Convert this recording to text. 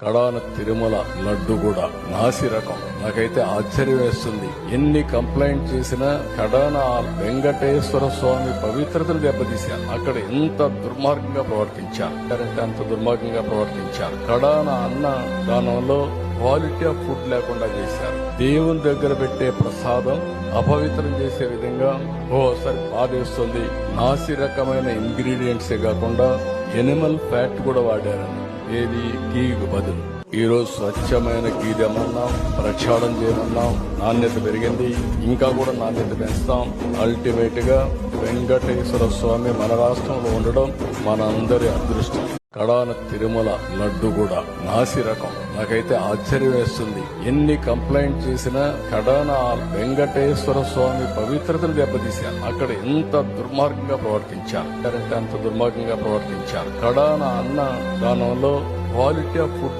కడాన తిరుమల లడ్డు కూడా నాసి రకం. నాకైతే ఆశ్చర్యం వేస్తుంది. ఎన్ని కంప్లైంట్ చేసినా కడాన వెంకటేశ్వర స్వామి పవిత్రతను దెబ్బతీశారు. అక్కడ ఎంత దుర్మార్గంగా ప్రవర్తించారు అంటే అంత దుర్మార్గంగా ప్రవర్తించారు. కడాన అన్న దానంలో క్వాలిటీ ఆఫ్ ఫుడ్ లేకుండా చేశారు. దేవుని దగ్గర పెట్టే ప్రసాదం అపవిత్రం చేసే విధంగా ఓసారి బాధేస్తుంది. నాసి రకమైన ఇంగ్రీడియంట్సే కాకుండా ఎనిమల్ ఫ్యాట్ కూడా వాడారని, ఏది గీకు బదులు. ఈ రోజు స్వచ్ఛమైన గీ తెమ్మన్నాం, ప్రక్షాళన చేయమన్నాం. నాణ్యత పెరిగింది, ఇంకా కూడా నాణ్యత పెంచుతాం. అల్టిమేట్ గా వెంకటేశ్వర స్వామి మన రాష్ట్రంలో ఉండడం మన అందరి అదృష్టం. కడాన తిరుమల లడ్డు కూడా నాసి రకం. నాకైతే ఆశ్చర్యం వేస్తుంది. ఎన్ని కంప్లైంట్ చేసినా కడాన వెంకటేశ్వర స్వామి పవిత్రతను దెబ్బతీశారు. అక్కడ ఎంత దుర్మార్గంగా ప్రవర్తించారు అంటే అంత దుర్మార్గంగా ప్రవర్తించారు. కడాన అన్న దానంలో క్వాలిటీ ఆఫ్ ఫుడ్